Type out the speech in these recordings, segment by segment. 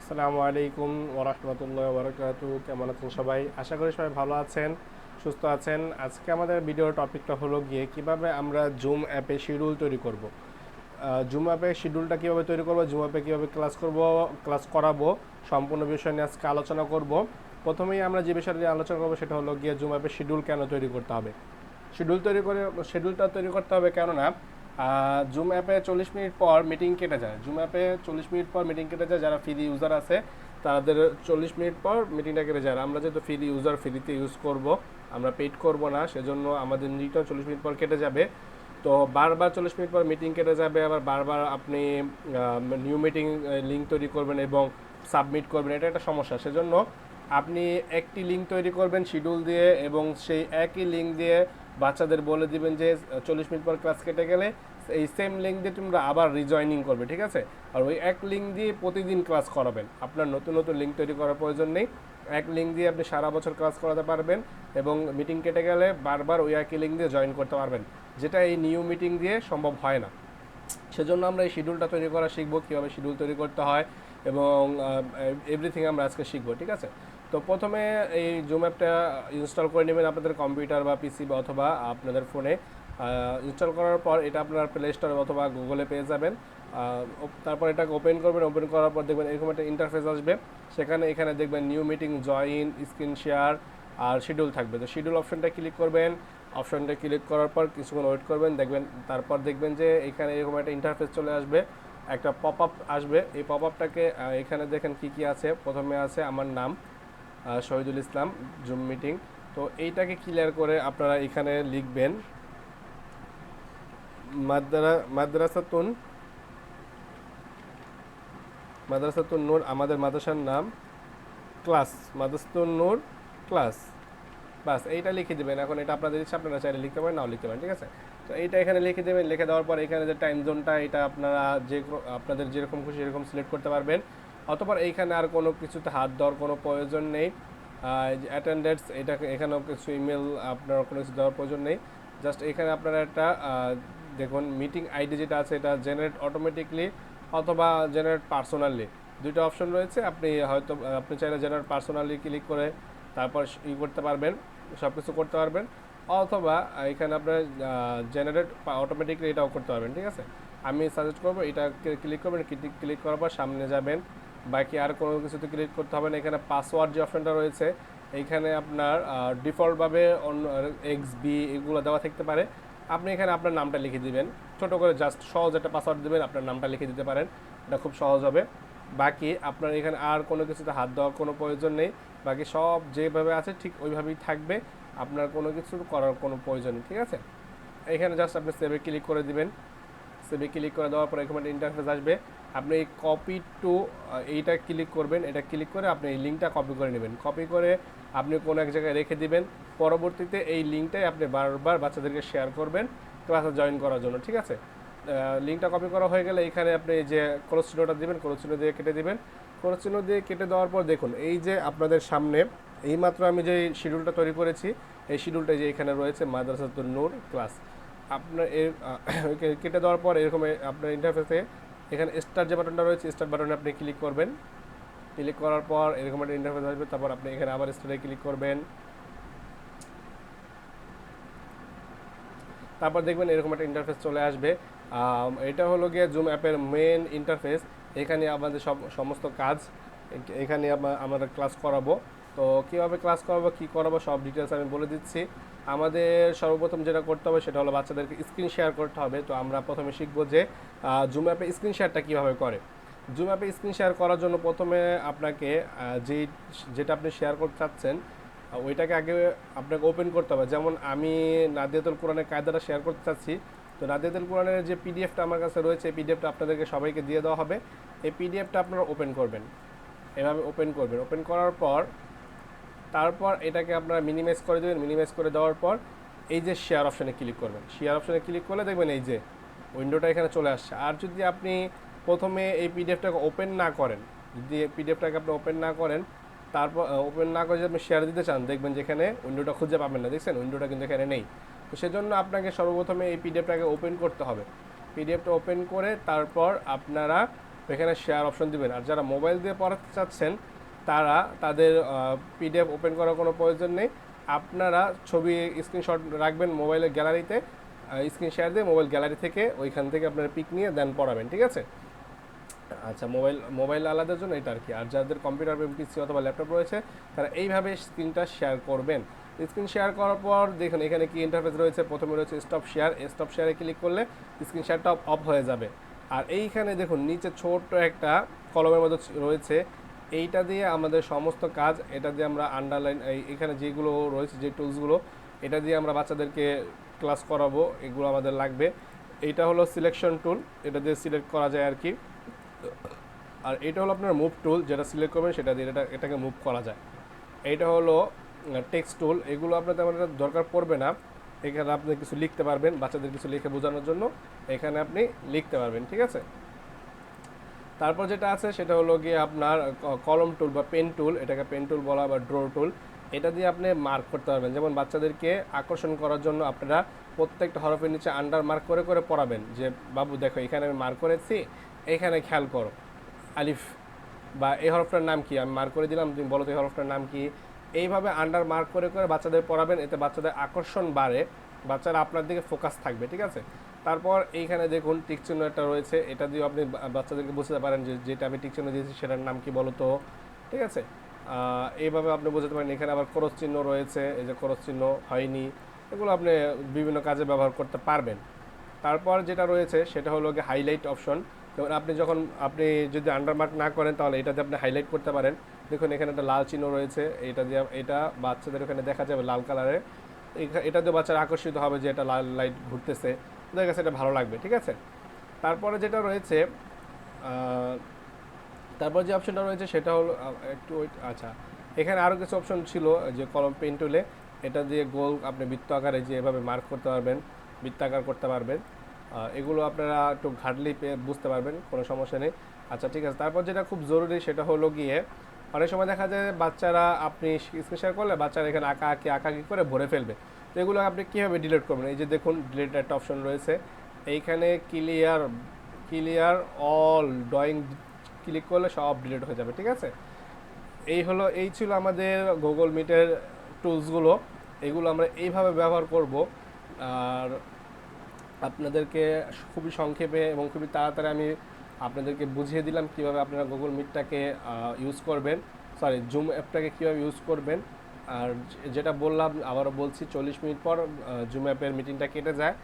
আসসালামু আলাইকুম ওরহমতুল্লাহ বারাকাতু। কেমন আছেন সবাই? আশা করি সবাই ভালো আছেন, সুস্থ আছেন। আজকে আমাদের ভিডিওর টপিকটা হলো গিয়ে কিভাবে আমরা জুম অ্যাপে শিডিউল তৈরি করব। জুম অ্যাপে শিডিউলটা কীভাবে তৈরি করব, জুম অ্যাপে কীভাবে ক্লাস করাবো, সম্পূর্ণ বিষয় নিয়ে আজকে আলোচনা করব। প্রথমেই আমরা যে বিষয়টা নিয়ে আলোচনা করবো সেটা হলো গিয়ে জুম অ্যাপে শিডিউল কেন তৈরি করতে হবে। শিডিউলটা তৈরি করতে হবে কেননা জুম অ্যাপে 40 মিনিট পর মিটিং কেটে যায়। জুম অ্যাপে 40 মিনিট পর মিটিং কেটে যায়। যারা ফ্রি ইউজার আছে তাদের 40 মিনিট পর মিটিংটা কেটে যায়। আমরা যেহেতু ফ্রি ইউজার, ফ্রিতে ইউজ করব, আমরা পেইড করব না, সেজন্য আমাদের মিটিংটা 40 মিনিট পর কেটে যাবে। তো বারবার 40 মিনিট পর মিটিং কেটে যাবে, আবার বারবার আপনি নিউ মিটিং লিঙ্ক তৈরি করবেন এবং সাবমিট করবেন, এটা একটা সমস্যা। সেজন্য আপনি একটি লিঙ্ক তৈরি করবেন শিডিউল দিয়ে এবং সেই একই লিঙ্ক দিয়ে বাচ্চাদের বলে দিবেন যে 40 মিনিট পর ক্লাস কেটে গেলে এই সেম লিঙ্ক দিয়ে তোমরা আবার রিজয়নিং করবে, ঠিক আছে? আর ওই এক লিঙ্ক দিয়ে প্রতিদিন ক্লাস করাবেন। আপনার নতুন নতুন লিঙ্ক তৈরি করার প্রয়োজন নেই। এক লিঙ্ক দিয়ে আপনি সারা বছর ক্লাস করাতে পারবেন এবং মিটিং কেটে গেলে বারবার ওই একই লিঙ্ক দিয়ে জয়েন করতে পারবেন, যেটা এই নিউ মিটিং দিয়ে সম্ভব হয় না। সেজন্য আমরা এই শিডিউলটা তৈরি করা শিখবো, কীভাবে শিডিউল তৈরি করতে হয় এবং এভরিথিং আমরা আজকে শিখবো, ঠিক আছে? তো প্রথমে এই জুম অ্যাপটা ইনস্টল করে নেবেন আপনাদের কম্পিউটার বা পিসি বা অথবা আপনাদের ফোনে। ইনস্টল করার পর এটা আপনার প্লে স্টোর অথবা গুগলে পেয়ে যাবেন। তারপর এটাকে ওপেন করবেন। ওপেন করার পর দেখবেন এরকম একটা ইন্টারফেস আসবে। এখানে দেখবেন new meeting, join, screen share আর শিডিউল থাকবে। তো শিডিউল অপশনটা ক্লিক করবেন। অপশনটা ক্লিক করার পর কিছুক্ষণ ওয়েট করবেন, তারপর দেখবেন যে এখানে এরকম একটা ইন্টারফেস চলে আসবে, একটা পপ আপ আসবে। এই পপ আপটাকে এখানে দেখেন কি কি আছে। প্রথমে আছে আমার নাম শহীদুল ইসলাম, জুম মিটিং। তো এইটাকে ক্লিয়ার করে আপনারা এখানে লিখবেন মাদ্রাসাতুন মাদ্রাসাতুন নূর, আমাদের মাদ্রাসার নাম ক্লাস, মাদ্রাসাতুন নূর ক্লাস। বাস এইটা লিখে দেবেন। এখন এটা আপনাদের ইচ্ছা, আপনারা চাইলে লিখতে পারেন, নাও লিখতে পারেন, ঠিক আছে? তো এইটা এখানে লিখে দেবেন। লিখে দেওয়ার পর এখানে যে টাইম জোনটা, এটা আপনারা আপনাদের যেরকম খুশি সেরকম সিলেক্ট করতে পারবেন। অথবা এইখানে আর কোনো কিছুতে হাত দেওয়ার কোনো প্রয়োজন নেই। অ্যাটেন্ডেন্স, এটাকে এখানেও কিছু ইমেল আপনার কোনো কিছু দেওয়ার প্রয়োজন নেই। জাস্ট এখানে আপনারা একটা দেখুন মিটিং আইডি যেটা আছে এটা জেনারেট অটোমেটিকলি অথবা জেনারেট পার্সোনালি, দুইটা অপশন রয়েছে। আপনি চাইলে জেনারেট পার্সোনালি ক্লিক করে তারপর করতে পারবেন, সব কিছু করতে পারবেন। অথবা এখানে আপনার জেনারেট অটোমেটিকলি এটাও করতে পারবেন, ঠিক আছে? আমি সাজেস্ট করবো এটা ক্লিক করবেন। ক্লিক করার পর সামনে যাবেন, বাকি আর কোনো কিছুতে ক্লিক করতে হবে না। এখানে পাসওয়ার্ড যে অপশনটা রয়েছে, এইখানে আপনার ডিফল্টভাবে অন্য XB এগুলো দেওয়া থাকতে পারে। আপনি এখানে আপনার নামটা লিখে দিবেন, ছোট করে জাস্ট সহজ একটা পাসওয়ার্ড দেবেন, আপনার নামটা লিখে দিতে পারেন, এটা খুব সহজ হবে। বাকি আপনার এখানে আর কোনো কিছুতে হাত দেওয়ার কোনো প্রয়োজন নেই। বাকি সব যেভাবে আছে ঠিক ওইভাবেই থাকবে, আপনার কোনো কিছু করার কোনো প্রয়োজন নেই, ঠিক আছে? এখানে জাস্ট আপনি সেভে ক্লিক করে দিবেন। সেভে ক্লিক করে দেওয়ার পর এরকম একটা ইন্টারফেস আসবে। আপনি এই কপি টু এইটা ক্লিক করবেন। এটা ক্লিক করে আপনি এই লিঙ্কটা কপি করে নেবেন। কপি করে আপনি কোনো এক জায়গায় রেখে দিবেন। পরবর্তীতে এই লিঙ্কটাই আপনি বারবার বাচ্চাদেরকে শেয়ার করবেন ক্লাসে জয়েন করার জন্য, ঠিক আছে? লিঙ্কটা কপি করা হয়ে গেলে এখানে আপনি যে ক্রস চিহ্নটা দিবেন, ক্রস চিহ্ন দিয়ে কেটে দিবেন। ক্রস চিহ্ন দিয়ে কেটে দেওয়ার পর দেখুন এই যে আপনাদের সামনে এইমাত্র আমি যে শিডিউলটা তৈরি করেছি, এই শিডিউলটা যে এখানে রয়েছে মাদ্রাসাতুন নূর ক্লাস। আপনার এর কেটে দেওয়ার পর এরকম আপনার ইন্টারফেসে এখানে স্টার যে বাটনটা রয়েছে, স্টার বাটনে আপনি ক্লিক করবেন। ক্লিক করার পর এরকম একটা ইন্টারফেস আসবে। তারপর আপনি এখানে আবার স্টারে ক্লিক করবেন। তারপর দেখবেন এরকম একটা ইন্টারফেস চলে আসবে। এটা হলো গিয়ে জুম অ্যাপের মেন ইন্টারফেস। এখানে আমাদের সমস্ত কাজ এখানে আমরা ক্লাস করাবো। তো কীভাবে ক্লাস করাবো, কী করাবো, সব ডিটেলস আমি বলে দিচ্ছি। আমাদের সর্বপ্রথম যেটা করতে হবে সেটা হলো বাচ্চাদেরকে স্ক্রিন শেয়ার করতে হবে। তো আমরা প্রথমে শিখবো যে জুম অ্যাপে স্ক্রিন শেয়ারটা কীভাবে করে। জুম অ্যাপে স্ক্রিন শেয়ার করার জন্য প্রথমে আপনাকে যেটা আপনি শেয়ার করতে চাচ্ছেন ওইটাকে আগে আপনাকে ওপেন করতে হবে। যেমন আমি নাদিয়াতুল কোরআনের কায়দাটা শেয়ার করতে চাচ্ছি। তো নাদিয়াতুল কোরআনের যে পিডিএফটা আমার কাছে রয়েছে, এই পিডিএফটা আপনাদেরকে সবাইকে দিয়ে দেওয়া হবে। এই পিডিএফটা আপনারা ওপেন করবেন, এভাবে ওপেন করবেন। ওপেন করার পর তারপর এটাকে আপনারা মিনিমাইজ করে দেবেন। মিনিমাইজ করে দেওয়ার পর এই যে শেয়ার অপশানে ক্লিক করবেন। শেয়ার অপশানে ক্লিক করলে দেখবেন এই যে উইন্ডোটা এখানে চলে আসছে। আর যদি আপনি প্রথমে এই পিডিএফটাকে ওপেন না করেন, যদি পিডিএফটাকে আপনি ওপেন না করেন, তারপর ওপেন না করে যদি আপনি শেয়ার দিতে চান, দেখবেন যে এখানে উইন্ডোটা খুঁজে পাবেন না। দেখছেন উইন্ডোটা কিন্তু এখানে নেই। তো সেজন্য আপনাকে সর্বপ্রথমে এই পিডিএফটাকে ওপেন করতে হবে। পিডিএফটা ওপেন করে তারপর আপনারা এখানে শেয়ার অপশন দিবেন। আর যারা মোবাইল দিয়ে পড়াতে চাচ্ছেন তারা তাদের পিডিএফ ওপেন করার কোনো প্রয়োজন নেই, আপনারা ছবি স্ক্রিনশট রাখবেন মোবাইলের গ্যালারিতে, স্ক্রিন শেয়ার দিয়ে মোবাইল গ্যালারি থেকে ওইখান থেকে আপনারা পিক নিয়ে দেন পড়াবেন, ঠিক আছে। আচ্ছা, মোবাইল আলাদার জন্য এটা আর কি। আর যাদের কম্পিউটার পিসি অথবা ল্যাপটপ রয়েছে তারা এইভাবে স্ক্রিনটা শেয়ার করবেন। স্ক্রিন শেয়ার করার পর দেখুন এখানে কি ইন্টারফেস রয়েছে। প্রথমে রয়েছে স্টপ শেয়ার, স্টপ শেয়ারে ক্লিক করলে স্ক্রিন শেয়ারটা অফ হয়ে যাবে। আর এইখানে দেখুন নিচে ছোট্ট একটা কলমের মধ্যে রয়েছে, এইটা দিয়ে আমাদের সমস্ত কাজ, এটা দিয়ে আমরা আন্ডারলাইন এখানে যেগুলো রয়েছে যে টুলসগুলো, এটা দিয়ে আমরা বাচ্চাদেরকে ক্লাস করাবো, এগুলো আমাদের লাগবে। এইটা হলো সিলেকশন টুল, এটা দিয়ে সিলেক্ট করা যায় আর কি। আর এটা হলো আপনার মুভ টুল, যেটা সিলেক্ট করবেন সেটা দিয়ে এটাকে মুভ করা যায়। এইটা হলো টেক্সট টুল, এগুলো আপনার তেমন দরকার পড়বে না। এখানে আপনি কিছু লিখতে পারবেন, বাচ্চাদের কিছু লিখে বোঝানোর জন্য এখানে আপনি লিখতে পারবেন, ঠিক আছে। তারপর যেটা আছে সেটা হলো গিয়ে আপনার কলম টুল বা পেন টুল, এটাকে পেন টুল বলা বা ড্র টুল। এটা দিয়ে আপনি মার্ক করতে পারবেন। যেমন বাচ্চাদেরকে আকর্ষণ করার জন্য আপনারা প্রত্যেকটা হরফের নিচে আন্ডার মার্ক করে করে পড়াবেন, যে বাবু দেখো এখানে আমি মার্ক করেছি, এখানে খেয়াল করো আলিফ, বা এই হরফটার নাম কি, আমি মার্ক করে দিলাম, তুমি বলো তো এই হরফটার নাম কি। এইভাবে আন্ডার মার্ক করে করে বাচ্চাদের পড়াবেন, এতে বাচ্চাদের আকর্ষণ বাড়ে, বাচ্চারা আপনার দিকে ফোকাস থাকবে, ঠিক আছে। তারপর এইখানে দেখুন টিক চিহ্ন একটা রয়েছে, এটা দিয়ে আপনি বাচ্চাদেরকে বুঝতে পারেন যে যেটা আমি টিক চিহ্ন দিয়েছি সেটার নাম কি বলো তো, ঠিক আছে। এইভাবে আপনি বোঝাতে পারেন। এখানে আবার ক্রস চিহ্ন রয়েছে, এই যে ক্রস চিহ্ন হয়নি, এগুলো আপনি বিভিন্ন কাজে ব্যবহার করতে পারবেন। তারপর যেটা রয়েছে সেটা হলো গিয়ে হাইলাইট অপশন। যেমন আপনি যদি আন্ডারমার্ক না করেন তাহলে এটাতে আপনি হাইলাইট করতে পারেন। দেখুন এখানে একটা লাল চিহ্ন রয়েছে, এটা বাচ্চাদের ওখানে দেখা যাবে লাল কালারে, এটা দিয়ে বাচ্চারা আকর্ষিত হবে যে এটা লাল লাইট ঘুরতেছে, ওদের কাছে এটা ভালো লাগবে, ঠিক আছে। তারপরে যেটা রয়েছে তারপর যে অপশনটা রয়েছে সেটা হলো একটু আচ্ছা, এখানে আরও কিছু অপশন ছিল যে কলম পেন টুলে, এটা দিয়ে গোল আপনি বৃত্ত আকারে যে এভাবে মার্ক করতে পারবেন, বৃত্তাকার করতে পারবেন। এগুলো আপনারা একটু ঘাটলি বুঝতে পারবেন, কোনো সমস্যা নেই। আচ্ছা ঠিক আছে। তারপর যেটা খুব জরুরি সেটা হলো গিয়ে অনেক সময় দেখা যায় বাচ্চারা আপনি স্ক্রিন শেয়ার করলে বাচ্চারা এখানে আঁকাআঁকি করে ভরে ফেলবে, তো এগুলো আপনি কীভাবে ডিলিট করবেন। এই যে দেখুন ডিলিট একটা অপশন রয়েছে, এইখানে ক্লিয়ার অল ড্রয়িং ক্লিক করলে সব ডিলিট হয়ে যাবে, ঠিক আছে। এই ছিল আমাদের গুগল মিটের টুলসগুলো, এগুলো আমরা এইভাবে ব্যবহার করব। আর আপনাদেরকে খুবই সংক্ষেপে এবং খুবই তাড়াতাড়ি আমি আপনাদেরকে বুঝিয়ে দিলাম কিভাবে আপনারা গুগল মিটটাকে ইউজ করবেন, জুম অ্যাপটাকে কীভাবে ইউজ করবেন। আর যেটা বললাম আবারও বলছি, 40 মিনিট পর জুম অ্যাপের মিটিংটা কেটে যায়।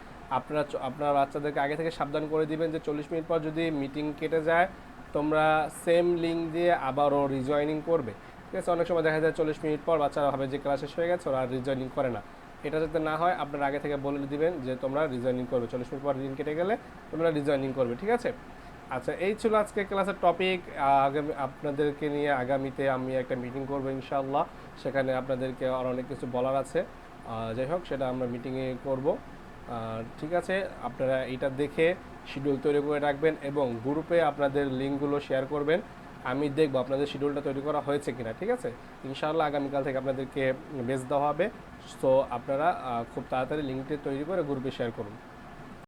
আপনার বাচ্চাদেরকে আগে থেকে সাবধান করে দিবেন যে 40 মিনিট পর যদি মিটিং কেটে যায় তোমরা সেম লিঙ্ক দিয়ে আবারও রিজয়েনিং করবে, ঠিক আছে। অনেক সময় দেখা যায় 40 মিনিট পর বাচ্চারা ভাবে যে ক্লাস শেষ হয়ে গেছে, ওরা রিজয়েনিং করে না। এটা যাতে না হয় আপনারা আগে থেকে বলে দিবেন যে তোমরা রিজয়েনিং করবে, 40 মিনিট পর লিঙ্ক কেটে গেলে তোমরা রিজয়েনিং করবে, ঠিক আছে। আচ্ছা, এই ছিল আজকে ক্লাসের টপিক। আপনাদেরকে নিয়ে আগামীতে আমি একটা মিটিং করবো ইনশাআল্লাহ, সেখানে আপনাদেরকে আর অনেক কিছু বলার আছে। যাই হোক, সেটা আমরা মিটিংয়ে করব। ঠিক আছে, আপনারা এটা দেখে শিডিউল তৈরি করে রাখবেন এবং গ্রুপে আপনাদের লিঙ্কগুলো শেয়ার করবেন। আমি দেখব আপনাদের শিডিউলটা তৈরি করা হয়েছে কিনা, ঠিক আছে। ইনশাআল্লাহ আগামীকাল থেকে আপনাদেরকে বেচ দেওয়া হবে। সো আপনারা খুব তাড়াতাড়ি লিঙ্কটি তৈরি করে গ্রুপে শেয়ার করুন।